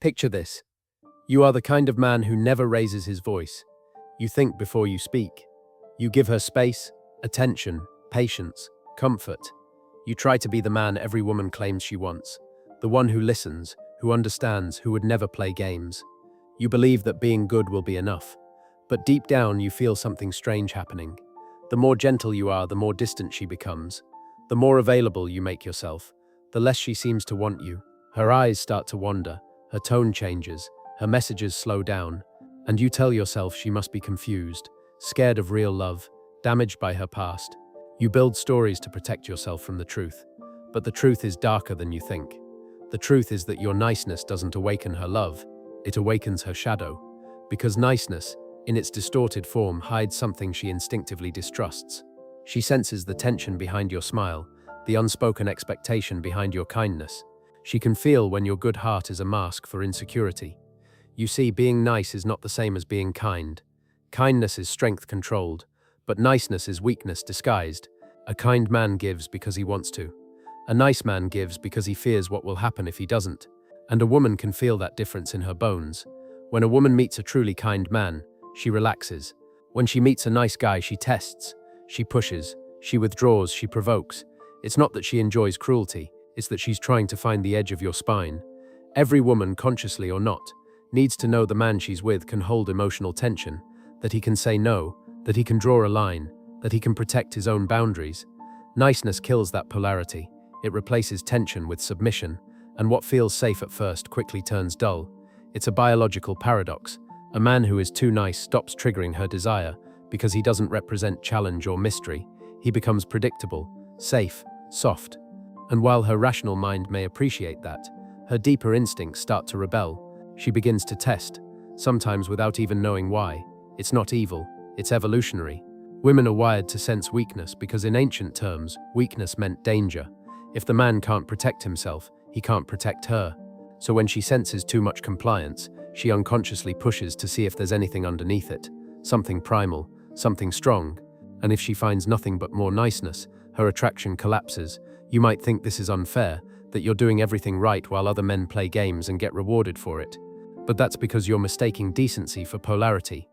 Picture this. You are the kind of man who never raises his voice. You think before you speak. You give her space, attention, patience, comfort. You try to be the man every woman claims she wants. The one who listens, who understands, who would never play games. You believe that being good will be enough. But deep down you feel something strange happening. The more gentle you are, the more distant she becomes. The more available you make yourself, the less she seems to want you. Her eyes start to wander, her tone changes, her messages slow down, and you tell yourself she must be confused, scared of real love, damaged by her past. You build stories to protect yourself from the truth, but the truth is darker than you think. The truth is that your niceness doesn't awaken her love, it awakens her shadow, because niceness, in its distorted form, hides something she instinctively distrusts. She senses the tension behind your smile, the unspoken expectation behind your kindness. She can feel when your good heart is a mask for insecurity. You see, being nice is not the same as being kind. Kindness is strength controlled, but niceness is weakness disguised. A kind man gives because he wants to. A nice man gives because he fears what will happen if he doesn't. And a woman can feel that difference in her bones. When a woman meets a truly kind man, she relaxes. When she meets a nice guy, she tests. She pushes, she withdraws, she provokes. It's not that she enjoys cruelty, it's that she's trying to find the edge of your spine. Every woman, consciously or not, needs to know the man she's with can hold emotional tension, that he can say no, that he can draw a line, that he can protect his own boundaries. Niceness kills that polarity. It replaces tension with submission, and what feels safe at first quickly turns dull. It's a biological paradox. A man who is too nice stops triggering her desire because he doesn't represent challenge or mystery. He becomes predictable, safe, soft. And while her rational mind may appreciate that, her deeper instincts start to rebel. She begins to test, sometimes without even knowing why. It's not evil, it's evolutionary. Women are wired to sense weakness because in ancient terms, weakness meant danger. If the man can't protect himself, he can't protect her. So when she senses too much compliance, she unconsciously pushes to see if there's anything underneath it, something primal, something strong. And if she finds nothing but more niceness, her attraction collapses. You might think this is unfair, that you're doing everything right while other men play games and get rewarded for it. But that's because you're mistaking decency for polarity.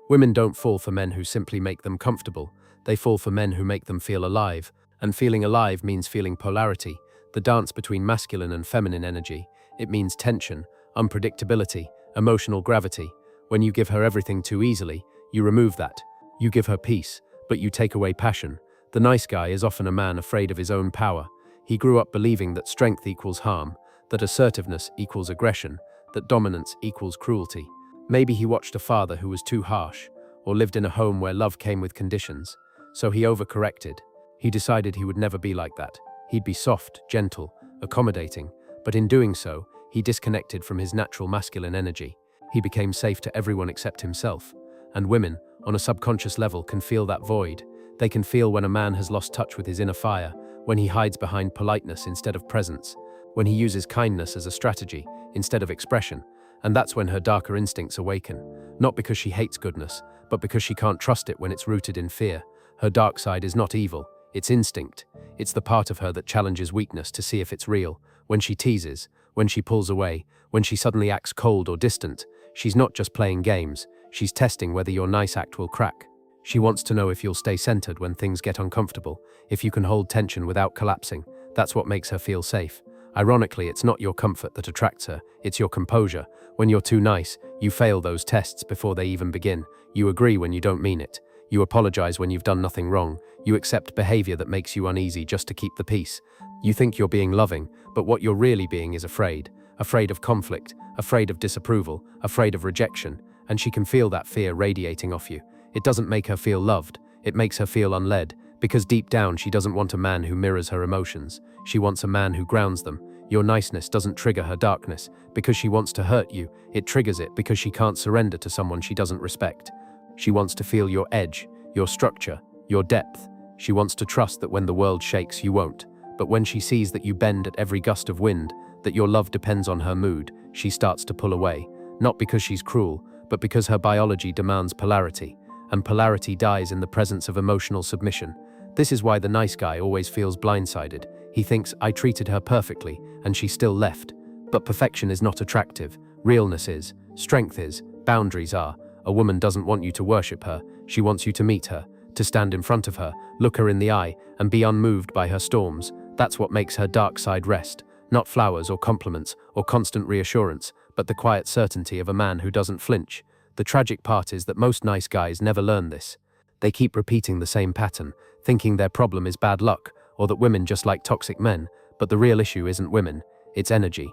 Women don't fall for men who simply make them comfortable. They fall for men who make them feel alive. And feeling alive means feeling polarity, the dance between masculine and feminine energy. It means tension, unpredictability, emotional gravity. When you give her everything too easily, you remove that. You give her peace, but you take away passion. The nice guy is often a man afraid of his own power. He grew up believing that strength equals harm, that assertiveness equals aggression, that dominance equals cruelty. Maybe he watched a father who was too harsh, or lived in a home where love came with conditions. So he overcorrected. He decided he would never be like that. He'd be soft, gentle, accommodating, but in doing so, he disconnected from his natural masculine energy. He became safe to everyone except himself. And women, on a subconscious level, can feel that void. They can feel when a man has lost touch with his inner fire, when he hides behind politeness instead of presence, when he uses kindness as a strategy instead of expression. And that's when her darker instincts awaken, not because she hates goodness, but because she can't trust it when it's rooted in fear. Her dark side is not evil, it's instinct. It's the part of her that challenges weakness to see if it's real. When she teases, when she pulls away, when she suddenly acts cold or distant, she's not just playing games, she's testing whether your nice act will crack. She wants to know if you'll stay centered when things get uncomfortable, if you can hold tension without collapsing. That's what makes her feel safe. Ironically, it's not your comfort that attracts her, it's your composure. When you're too nice, you fail those tests before they even begin. You agree when you don't mean it. You apologize when you've done nothing wrong. You accept behavior that makes you uneasy just to keep the peace. You think you're being loving, but what you're really being is afraid. Afraid of conflict, afraid of disapproval, afraid of rejection. And she can feel that fear radiating off you. It doesn't make her feel loved, it makes her feel unled, because deep down she doesn't want a man who mirrors her emotions. She wants a man who grounds them. Your niceness doesn't trigger her darkness because she wants to hurt you. It triggers it because she can't surrender to someone she doesn't respect. She wants to feel your edge, your structure, your depth. She wants to trust that when the world shakes, you won't. But when she sees that you bend at every gust of wind, that your love depends on her mood, she starts to pull away. Not because she's cruel, but because her biology demands polarity. And polarity dies in the presence of emotional submission. This is why the nice guy always feels blindsided. He thinks, I treated her perfectly, and she still left. But perfection is not attractive. Realness is. Strength is. Boundaries are. A woman doesn't want you to worship her. She wants you to meet her, to stand in front of her, look her in the eye, and be unmoved by her storms. That's what makes her dark side rest. Not flowers or compliments or constant reassurance, but the quiet certainty of a man who doesn't flinch. The tragic part is that most nice guys never learn this. They keep repeating the same pattern, thinking their problem is bad luck, or that women just like toxic men, but the real issue isn't women, it's energy.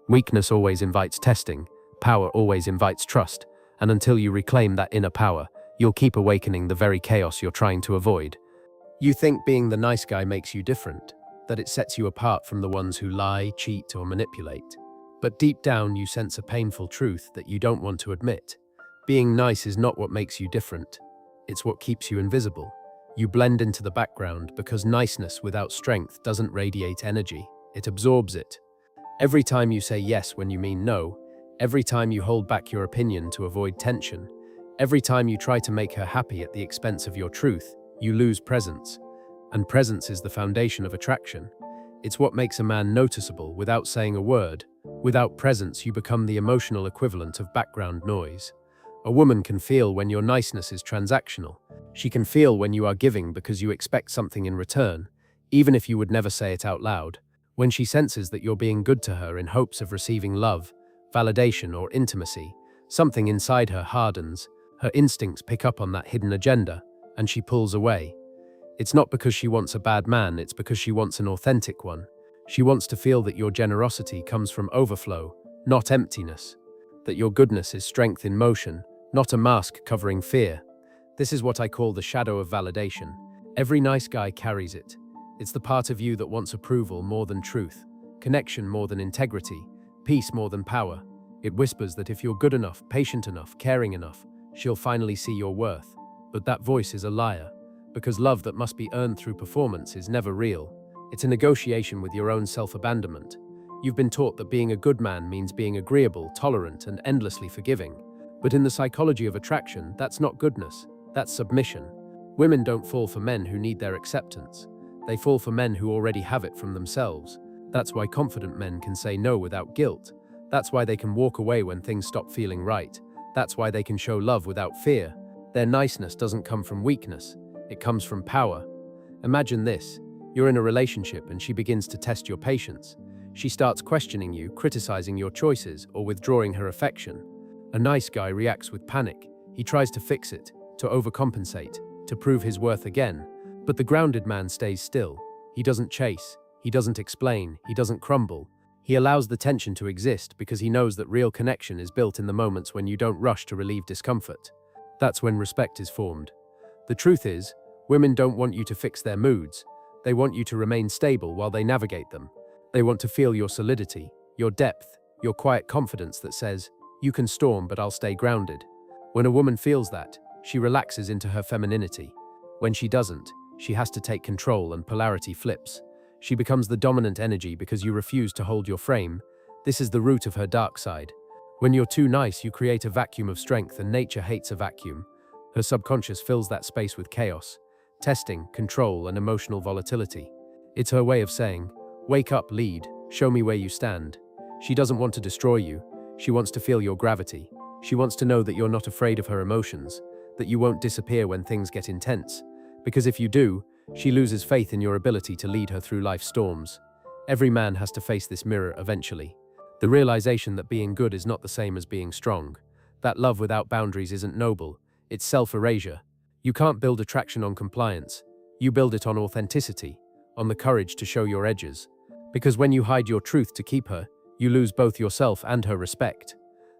Weakness always invites testing, power always invites trust, and until you reclaim that inner power, you'll keep awakening the very chaos you're trying to avoid. You think being the nice guy makes you different, that it sets you apart from the ones who lie, cheat, or manipulate. But deep down you sense a painful truth that you don't want to admit. Being nice is not what makes you different. It's what keeps you invisible. You blend into the background because niceness without strength doesn't radiate energy, it absorbs it. Every time you say yes when you mean no, every time you hold back your opinion to avoid tension, every time you try to make her happy at the expense of your truth, you lose presence. And presence is the foundation of attraction. It's what makes a man noticeable without saying a word. Without presence, you become the emotional equivalent of background noise. A woman can feel when your niceness is transactional. She can feel when you are giving because you expect something in return, even if you would never say it out loud. When she senses that you're being good to her in hopes of receiving love, validation, or intimacy, something inside her hardens, her instincts pick up on that hidden agenda, and she pulls away. It's not because she wants a bad man, it's because she wants an authentic one. She wants to feel that your generosity comes from overflow, not emptiness. That your goodness is strength in motion, not a mask covering fear. This is what I call the shadow of validation. Every nice guy carries it. It's the part of you that wants approval more than truth, connection more than integrity, peace more than power. It whispers that if you're good enough, patient enough, caring enough, she'll finally see your worth. But that voice is a liar, because love that must be earned through performance is never real. It's a negotiation with your own self-abandonment. You've been taught that being a good man means being agreeable, tolerant, and endlessly forgiving. But in the psychology of attraction, that's not goodness, that's submission. Women don't fall for men who need their acceptance. They fall for men who already have it from themselves. That's why confident men can say no without guilt. That's why they can walk away when things stop feeling right. That's why they can show love without fear. Their niceness doesn't come from weakness, it comes from power. Imagine this. You're in a relationship and she begins to test your patience. She starts questioning you, criticizing your choices, or withdrawing her affection. A nice guy reacts with panic. He tries to fix it, to overcompensate, to prove his worth again. But the grounded man stays still. He doesn't chase, he doesn't explain, he doesn't crumble. He allows the tension to exist because he knows that real connection is built in the moments when you don't rush to relieve discomfort. That's when respect is formed. The truth is, women don't want you to fix their moods. They want you to remain stable while they navigate them. They want to feel your solidity, your depth, your quiet confidence that says, "You can storm, but I'll stay grounded." When a woman feels that, she relaxes into her femininity. When she doesn't, she has to take control and polarity flips. She becomes the dominant energy because you refuse to hold your frame. This is the root of her dark side. When you're too nice, you create a vacuum of strength, and nature hates a vacuum. Her subconscious fills that space with chaos, testing, control, and emotional volatility. It's her way of saying, "Wake up, lead, show me where you stand." She doesn't want to destroy you. She wants to feel your gravity. She wants to know that you're not afraid of her emotions, that you won't disappear when things get intense. Because if you do, she loses faith in your ability to lead her through life's storms. Every man has to face this mirror eventually. The realization that being good is not the same as being strong. That love without boundaries isn't noble, it's self-erasure. You can't build attraction on compliance. You build it on authenticity, on the courage to show your edges. Because when you hide your truth to keep her, you lose both yourself and her respect.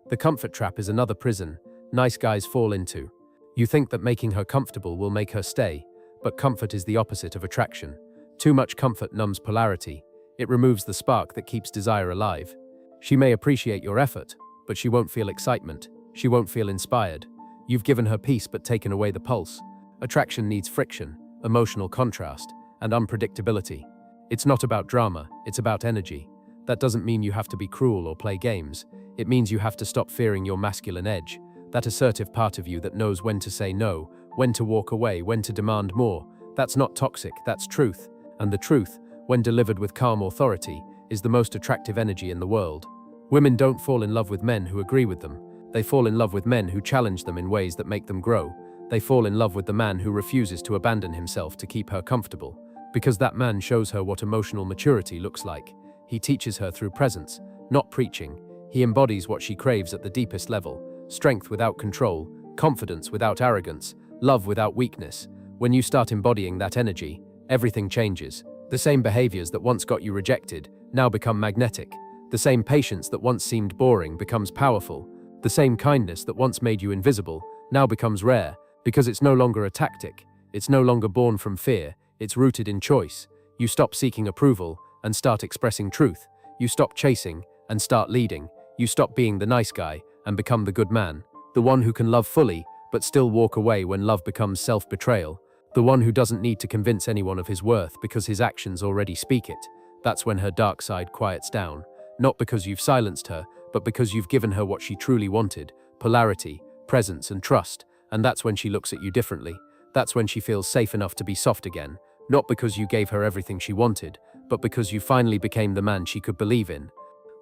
The comfort trap is another prison nice guys fall into. You think that making her comfortable will make her stay, but comfort is the opposite of attraction. Too much comfort numbs polarity. It removes the spark that keeps desire alive. She may appreciate your effort, but she won't feel excitement. She won't feel inspired. You've given her peace but taken away the pulse. Attraction needs friction, emotional contrast, and unpredictability. It's not about drama, it's about energy. That doesn't mean you have to be cruel or play games. It means you have to stop fearing your masculine edge, that assertive part of you that knows when to say no, when to walk away, when to demand more. That's not toxic, that's truth. And the truth, when delivered with calm authority, is the most attractive energy in the world. Women don't fall in love with men who agree with them. They fall in love with men who challenge them in ways that make them grow. They fall in love with the man who refuses to abandon himself to keep her comfortable, because that man shows her what emotional maturity looks like. He teaches her through presence, not preaching. He embodies what she craves at the deepest level: strength without control, confidence without arrogance, love without weakness. When you start embodying that energy, everything changes. The same behaviors that once got you rejected now become magnetic. The same patience that once seemed boring becomes powerful. The same kindness that once made you invisible now becomes rare, because it's no longer a tactic. It's no longer born from fear. It's rooted in choice. You stop seeking approval and start expressing truth. You stop chasing and start leading. You stop being the nice guy and become the good man. The one who can love fully, but still walk away when love becomes self-betrayal. The one who doesn't need to convince anyone of his worth because his actions already speak it. That's when her dark side quiets down. Not because you've silenced her, but because you've given her what she truly wanted: polarity, presence, and trust. And that's when she looks at you differently. That's when she feels safe enough to be soft again. Not because you gave her everything she wanted, but because you finally became the man she could believe in.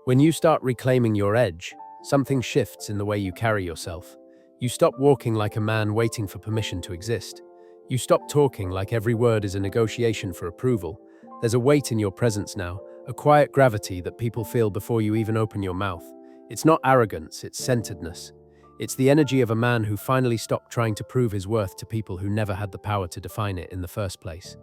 When you start reclaiming your edge, something shifts in the way you carry yourself. You stop walking like a man waiting for permission to exist. You stop talking like every word is a negotiation for approval. There's a weight in your presence now, a quiet gravity that people feel before you even open your mouth. It's not arrogance, it's centeredness. It's the energy of a man who finally stopped trying to prove his worth to people who never had the power to define it in the first place.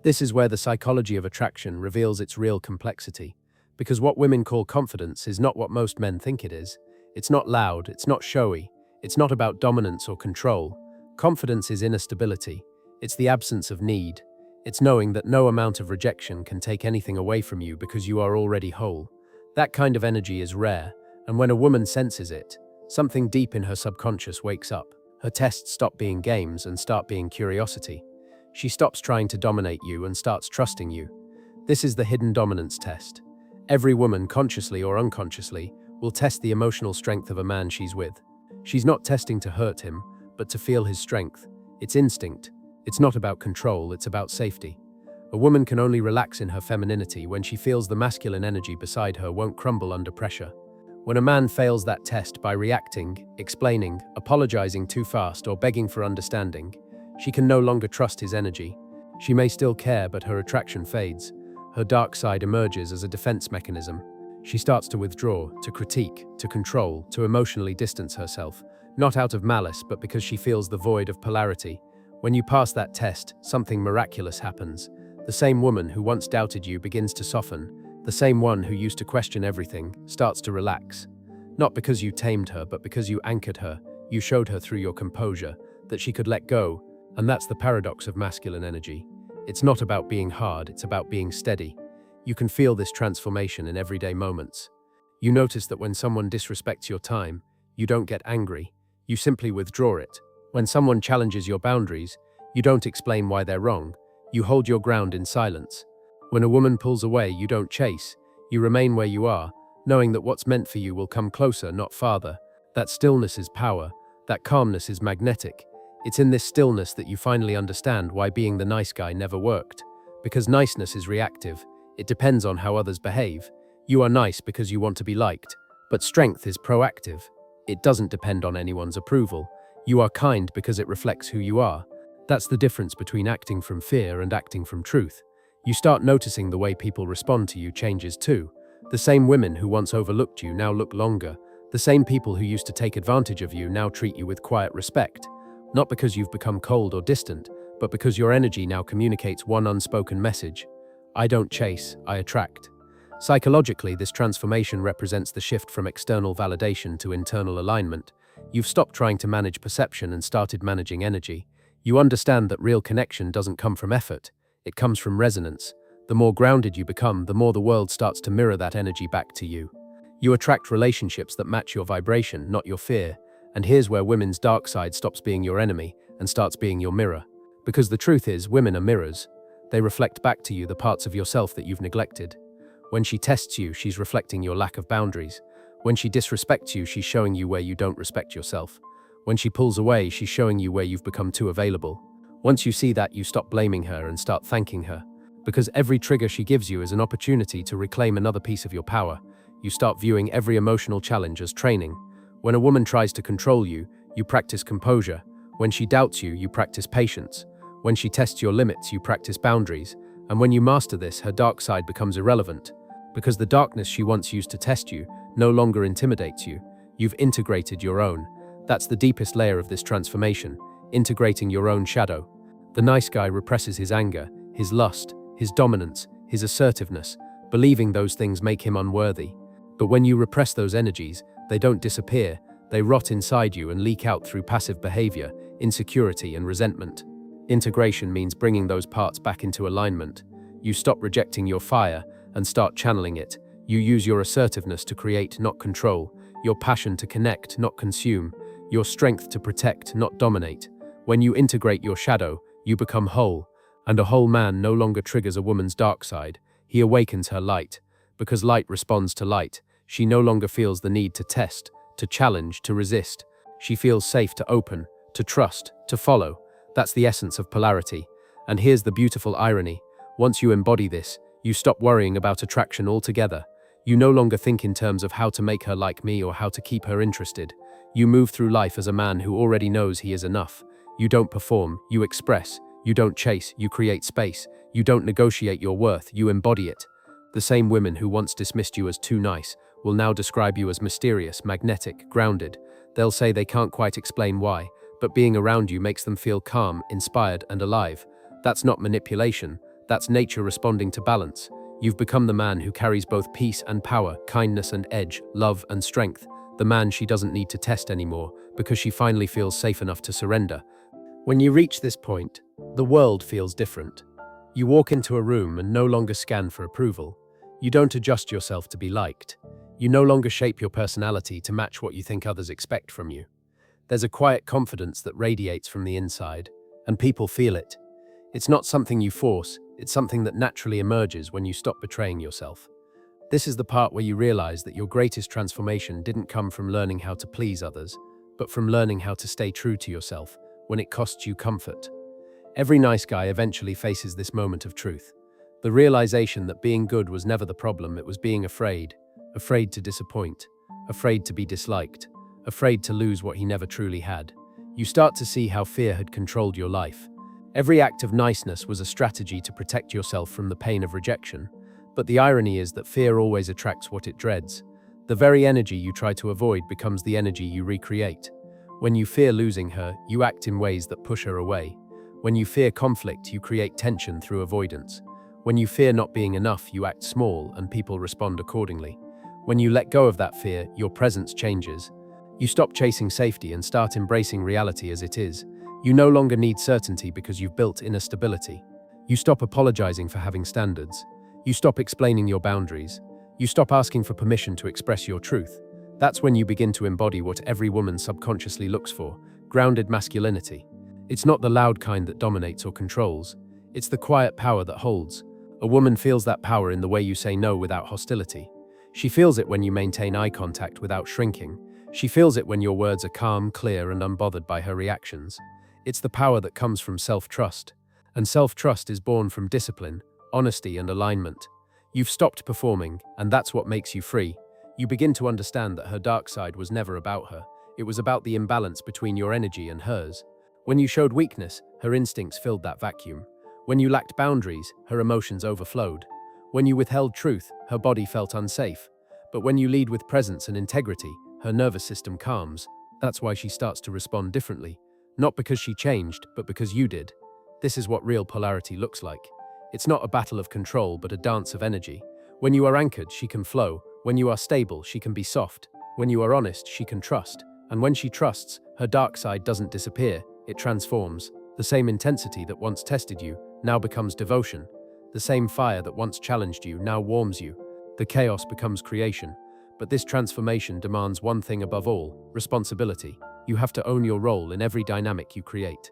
This is where the psychology of attraction reveals its real complexity. Because what women call confidence is not what most men think it is. It's not loud, it's not showy, it's not about dominance or control. Confidence is inner stability. It's the absence of need. It's knowing that no amount of rejection can take anything away from you because you are already whole. That kind of energy is rare, and when a woman senses it, something deep in her subconscious wakes up. Her tests stop being games and start being curiosity. She stops trying to dominate you and starts trusting you. This is the hidden dominance test. Every woman, consciously or unconsciously, will test the emotional strength of a man she's with. She's not testing to hurt him, but to feel his strength. It's instinct. It's not about control, it's about safety. A woman can only relax in her femininity when she feels the masculine energy beside her won't crumble under pressure. When a man fails that test by reacting, explaining, apologizing too fast, or begging for understanding, she can no longer trust his energy. She may still care, but her attraction fades. Her dark side emerges as a defense mechanism. She starts to withdraw, to critique, to control, to emotionally distance herself, not out of malice, but because she feels the void of polarity. When you pass that test, something miraculous happens. The same woman who once doubted you begins to soften. The same one who used to question everything starts to relax. Not because you tamed her, but because you anchored her. You showed her through your composure that she could let go. And that's the paradox of masculine energy. It's not about being hard, it's about being steady. You can feel this transformation in everyday moments. You notice that when someone disrespects your time, you don't get angry. You simply withdraw it. When someone challenges your boundaries, you don't explain why they're wrong. You hold your ground in silence. When a woman pulls away, you don't chase. You remain where you are, knowing that what's meant for you will come closer, not farther. That stillness is power. That calmness is magnetic. It's in this stillness that you finally understand why being the nice guy never worked. Because niceness is reactive. It depends on how others behave. You are nice because you want to be liked. But strength is proactive. It doesn't depend on anyone's approval. You are kind because it reflects who you are. That's the difference between acting from fear and acting from truth. You start noticing the way people respond to you changes too. The same women who once overlooked you now look longer. The same people who used to take advantage of you now treat you with quiet respect. Not because you've become cold or distant, but because your energy now communicates one unspoken message: I don't chase, I attract. Psychologically, this transformation represents the shift from external validation to internal alignment. You've stopped trying to manage perception and started managing energy. You understand that real connection doesn't come from effort, it comes from resonance. The more grounded you become, the more the world starts to mirror that energy back to you. You attract relationships that match your vibration, not your fear. And here's where women's dark side stops being your enemy and starts being your mirror. Because the truth is, women are mirrors. They reflect back to you the parts of yourself that you've neglected. When she tests you, she's reflecting your lack of boundaries. When she disrespects you, she's showing you where you don't respect yourself. When she pulls away, she's showing you where you've become too available. Once you see that, you stop blaming her and start thanking her. Because every trigger she gives you is an opportunity to reclaim another piece of your power. You start viewing every emotional challenge as training. When a woman tries to control you, you practice composure. When she doubts you, you practice patience. When she tests your limits, you practice boundaries. And when you master this, her dark side becomes irrelevant. Because the darkness she once used to test you no longer intimidates you. You've integrated your own. That's the deepest layer of this transformation, integrating your own shadow. The nice guy represses his anger, his lust, his dominance, his assertiveness, believing those things make him unworthy. But when you repress those energies, they don't disappear, they rot inside you and leak out through passive behavior, insecurity, and resentment. Integration means bringing those parts back into alignment. You stop rejecting your fire and start channeling it. You use your assertiveness to create, not control, your passion to connect, not consume, your strength to protect, not dominate. When you integrate your shadow, you become whole, and a whole man no longer triggers a woman's dark side. He awakens her light. Because light responds to light, she no longer feels the need to test, to challenge, to resist. She feels safe to open, to trust, to follow. That's the essence of polarity. And here's the beautiful irony. Once you embody this, you stop worrying about attraction altogether. You no longer think in terms of how to make her like me or how to keep her interested. You move through life as a man who already knows he is enough. You don't perform, you express. You don't chase, you create space. You don't negotiate your worth, you embody it. The same women who once dismissed you as too nice will now describe you as mysterious, magnetic, grounded. They'll say they can't quite explain why, but being around you makes them feel calm, inspired, and alive. That's not manipulation, that's nature responding to balance. You've become the man who carries both peace and power, kindness and edge, love and strength. The man she doesn't need to test anymore, because she finally feels safe enough to surrender. When you reach this point, the world feels different. You walk into a room and no longer scan for approval. You don't adjust yourself to be liked. You no longer shape your personality to match what you think others expect from you. There's a quiet confidence that radiates from the inside, and people feel it. It's not something you force, it's something that naturally emerges when you stop betraying yourself. This is the part where you realize that your greatest transformation didn't come from learning how to please others, but from learning how to stay true to yourself when it costs you comfort. Every nice guy eventually faces this moment of truth. The realization that being good was never the problem, it was being afraid. Afraid to disappoint, afraid to be disliked, afraid to lose what he never truly had. You start to see how fear had controlled your life. Every act of niceness was a strategy to protect yourself from the pain of rejection. But the irony is that fear always attracts what it dreads. The very energy you try to avoid becomes the energy you recreate. When you fear losing her, you act in ways that push her away. When you fear conflict, you create tension through avoidance. When you fear not being enough, you act small and people respond accordingly. When you let go of that fear, your presence changes. You stop chasing safety and start embracing reality as it is. You no longer need certainty because you've built inner stability. You stop apologizing for having standards. You stop explaining your boundaries. You stop asking for permission to express your truth. That's when you begin to embody what every woman subconsciously looks for: grounded masculinity. It's not the loud kind that dominates or controls. It's the quiet power that holds. A woman feels that power in the way you say no without hostility. She feels it when you maintain eye contact without shrinking. She feels it when your words are calm, clear, and unbothered by her reactions. It's the power that comes from self-trust. And self-trust is born from discipline, honesty, and alignment. You've stopped performing, and that's what makes you free. You begin to understand that her dark side was never about her. It was about the imbalance between your energy and hers. When you showed weakness, her instincts filled that vacuum. When you lacked boundaries, her emotions overflowed. When you withheld truth, her body felt unsafe. But when you lead with presence and integrity, her nervous system calms. That's why she starts to respond differently. Not because she changed, but because you did. This is what real polarity looks like. It's not a battle of control, but a dance of energy. When you are anchored, she can flow. When you are stable, she can be soft. When you are honest, she can trust. And when she trusts, her dark side doesn't disappear, it transforms. The same intensity that once tested you now becomes devotion. The same fire that once challenged you now warms you. The chaos becomes creation. But this transformation demands one thing above all: responsibility. You have to own your role in every dynamic you create.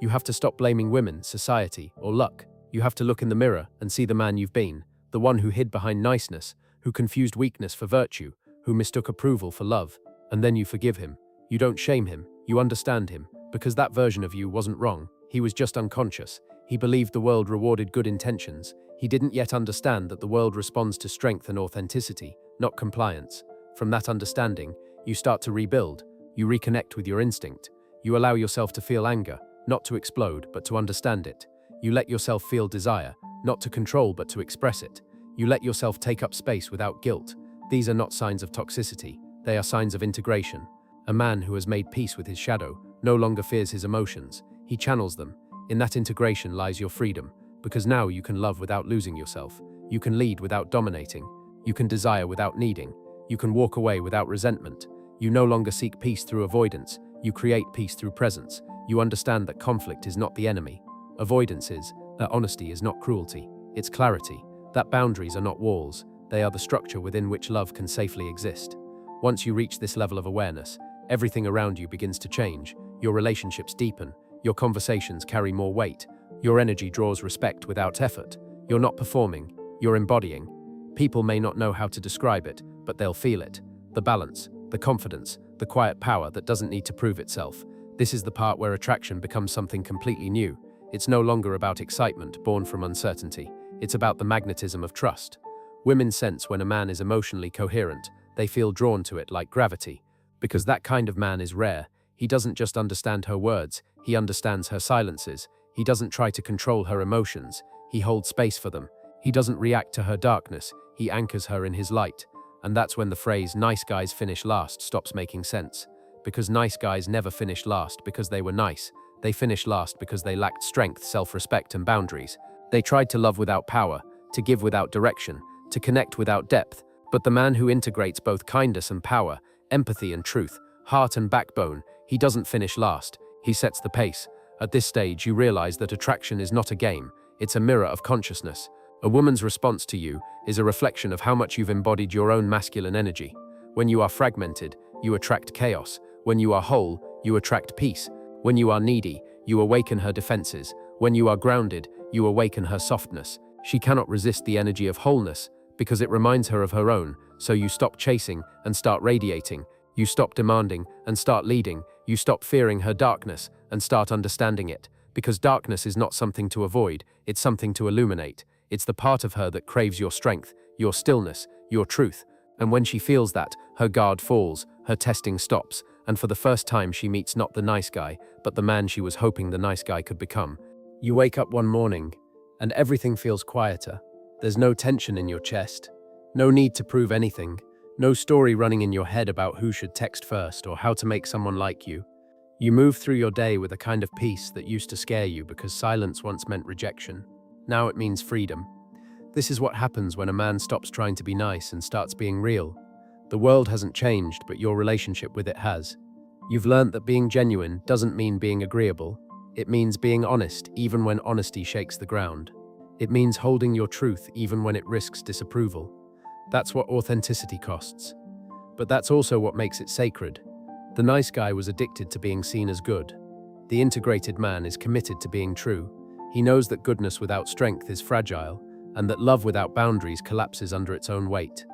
You have to stop blaming women, society, or luck. You have to look in the mirror and see the man you've been, the one who hid behind niceness, who confused weakness for virtue, who mistook approval for love. And then you forgive him. You don't shame him, you understand him, because that version of you wasn't wrong. He was just unconscious. He believed the world rewarded good intentions. He didn't yet understand that the world responds to strength and authenticity, not compliance. From that understanding, you start to rebuild. You reconnect with your instinct. You allow yourself to feel anger, not to explode, but to understand it. You let yourself feel desire, not to control, but to express it. You let yourself take up space without guilt. These are not signs of toxicity. They are signs of integration. A man who has made peace with his shadow no longer fears his emotions. He channels them. In that integration lies your freedom, because now you can love without losing yourself. You can lead without dominating. You can desire without needing. You can walk away without resentment. You no longer seek peace through avoidance. You create peace through presence. You understand that conflict is not the enemy. Avoidance is, that honesty is not cruelty. It's clarity. That boundaries are not walls. They are the structure within which love can safely exist. Once you reach this level of awareness, everything around you begins to change. Your relationships deepen. Your conversations carry more weight. Your energy draws respect without effort. You're not performing, you're embodying. People may not know how to describe it, but they'll feel it. The balance, the confidence, the quiet power that doesn't need to prove itself. This is the part where attraction becomes something completely new. It's no longer about excitement born from uncertainty. It's about the magnetism of trust. Women sense when a man is emotionally coherent. They feel drawn to it like gravity. Because that kind of man is rare. He doesn't just understand her words, he understands her silences. He doesn't try to control her emotions. He holds space for them. He doesn't react to her darkness. He anchors her in his light. And that's when the phrase, "nice guys finish last," stops making sense. Because nice guys never finished last because they were nice. They finished last because they lacked strength, self-respect, and boundaries. They tried to love without power, to give without direction, to connect without depth. But the man who integrates both kindness and power, empathy and truth, heart and backbone, he doesn't finish last. He sets the pace. At this stage, you realize that attraction is not a game. It's a mirror of consciousness. A woman's response to you is a reflection of how much you've embodied your own masculine energy. When you are fragmented, you attract chaos. When you are whole, you attract peace. When you are needy, you awaken her defenses. When you are grounded, you awaken her softness. She cannot resist the energy of wholeness because it reminds her of her own. So you stop chasing and start radiating. You stop demanding and start leading. You stop fearing her darkness and start understanding it. Because darkness is not something to avoid, it's something to illuminate. It's the part of her that craves your strength, your stillness, your truth. And when she feels that, her guard falls, her testing stops, and for the first time she meets not the nice guy, but the man she was hoping the nice guy could become. You wake up one morning, and everything feels quieter. There's no tension in your chest, no need to prove anything, no story running in your head about who should text first or how to make someone like you. You move through your day with a kind of peace that used to scare you because silence once meant rejection. Now it means freedom. This is what happens when a man stops trying to be nice and starts being real. The world hasn't changed, but your relationship with it has. You've learned that being genuine doesn't mean being agreeable. It means being honest, even when honesty shakes the ground. It means holding your truth, even when it risks disapproval. That's what authenticity costs. But that's also what makes it sacred. The nice guy was addicted to being seen as good. The integrated man is committed to being true. He knows that goodness without strength is fragile, and that love without boundaries collapses under its own weight.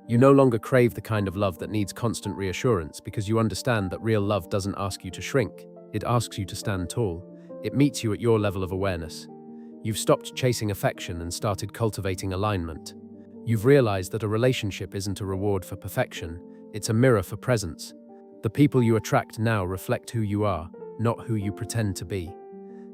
You no longer crave the kind of love that needs constant reassurance because you understand that real love doesn't ask you to shrink. It asks you to stand tall. It meets you at your level of awareness. You've stopped chasing affection and started cultivating alignment. You've realized that a relationship isn't a reward for perfection, it's a mirror for presence. The people you attract now reflect who you are, not who you pretend to be.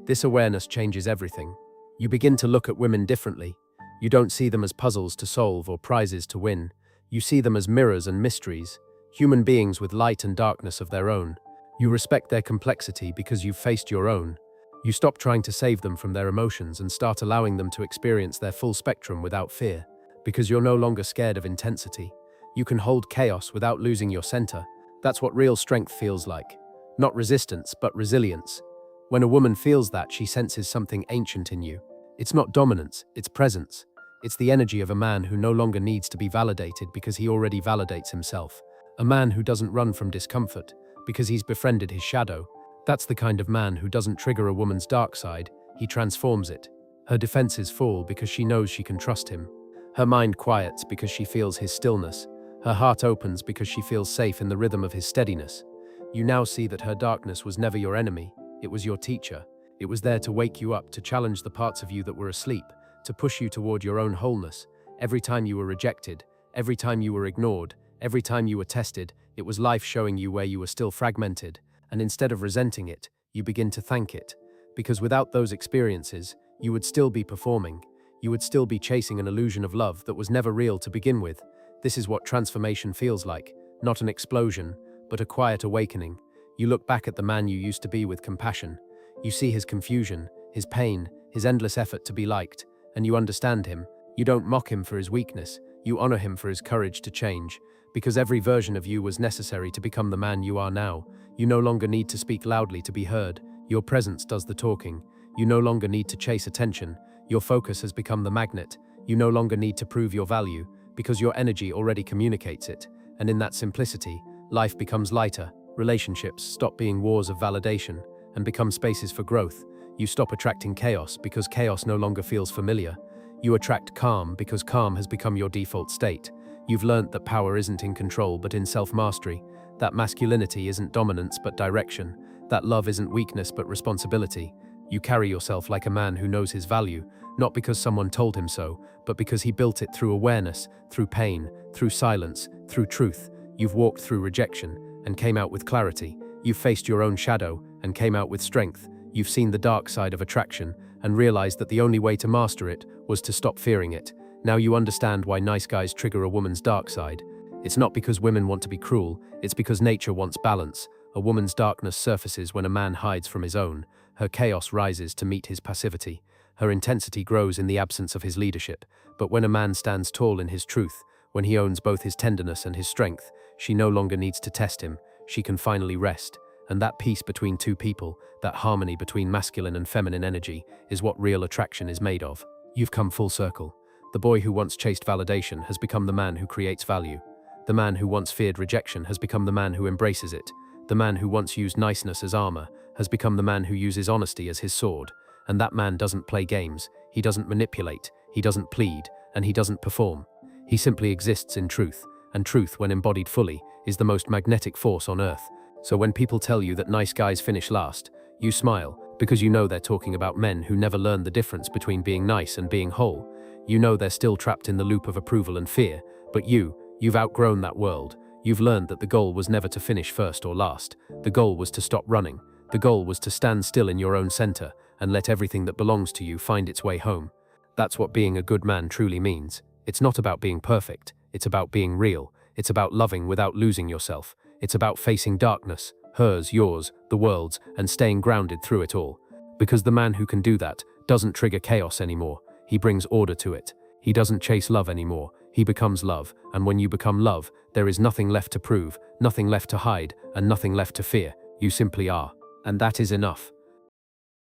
This awareness changes everything. You begin to look at women differently. You don't see them as puzzles to solve or prizes to win. You see them as mirrors and mysteries, human beings with light and darkness of their own. You respect their complexity because you've faced your own. You stop trying to save them from their emotions and start allowing them to experience their full spectrum without fear. Because you're no longer scared of intensity. You can hold chaos without losing your center. That's what real strength feels like. Not resistance, but resilience. When a woman feels that, she senses something ancient in you. It's not dominance, it's presence. It's the energy of a man who no longer needs to be validated because he already validates himself. A man who doesn't run from discomfort because he's befriended his shadow. That's the kind of man who doesn't trigger a woman's dark side, he transforms it. Her defenses fall because she knows she can trust him. Her mind quiets because she feels his stillness. Her heart opens because she feels safe in the rhythm of his steadiness. You now see that her darkness was never your enemy, it was your teacher. It was there to wake you up, to challenge the parts of you that were asleep, to push you toward your own wholeness. Every time you were rejected, Every time you were ignored, every time you were tested, it was life showing you where you were still fragmented, and instead of resenting it, you begin to thank it. Because without those experiences, you would still be performing. You would still be chasing an illusion of love that was never real to begin with. This is what transformation feels like, not an explosion, but a quiet awakening. You look back at the man you used to be with compassion. You see his confusion, his pain, his endless effort to be liked, and you understand him. You don't mock him for his weakness, you honor him for his courage to change. Because every version of you was necessary to become the man you are now. You no longer need to speak loudly to be heard. Your presence does the talking. You no longer need to chase attention. Your focus has become the magnet. You no longer need to prove your value, because your energy already communicates it. And in that simplicity, life becomes lighter. Relationships stop being wars of validation and become spaces for growth. You stop attracting chaos because chaos no longer feels familiar. You attract calm because calm has become your default state. You've learnt that power isn't in control but in self-mastery, that masculinity isn't dominance but direction, that love isn't weakness but responsibility. You carry yourself like a man who knows his value, not because someone told him so, but because he built it through awareness, through pain, through silence, through truth. You've walked through rejection and came out with clarity. You've faced your own shadow and came out with strength. You've seen the dark side of attraction and realized that the only way to master it was to stop fearing it. Now you understand why nice guys trigger a woman's dark side. It's not because women want to be cruel, it's because nature wants balance. A woman's darkness surfaces when a man hides from his own. Her chaos rises to meet his passivity. Her intensity grows in the absence of his leadership. But when a man stands tall in his truth, when he owns both his tenderness and his strength, she no longer needs to test him. She can finally rest. And that peace between two people, that harmony between masculine and feminine energy, is what real attraction is made of. You've come full circle. The boy who once chased validation has become the man who creates value. The man who once feared rejection has become the man who embraces it. The man who once used niceness as armor has become the man who uses honesty as his sword. And that man doesn't play games, he doesn't manipulate, he doesn't plead, and he doesn't perform. He simply exists in truth, and truth, when embodied fully, is the most magnetic force on earth. So when people tell you that nice guys finish last, you smile, because you know they're talking about men who never learned the difference between being nice and being whole. You know they're still trapped in the loop of approval and fear, but you've outgrown that world. You've learned that the goal was never to finish first or last. The goal was to stop running. The goal was to stand still in your own center and let everything that belongs to you find its way home. That's what being a good man truly means. It's not about being perfect, it's about being real. It's about loving without losing yourself. It's about facing darkness, hers, yours, the world's, and staying grounded through it all. Because the man who can do that doesn't trigger chaos anymore. He brings order to it. He doesn't chase love anymore. He becomes love, and when you become love, there is nothing left to prove, nothing left to hide, and nothing left to fear. You simply are. And that is enough.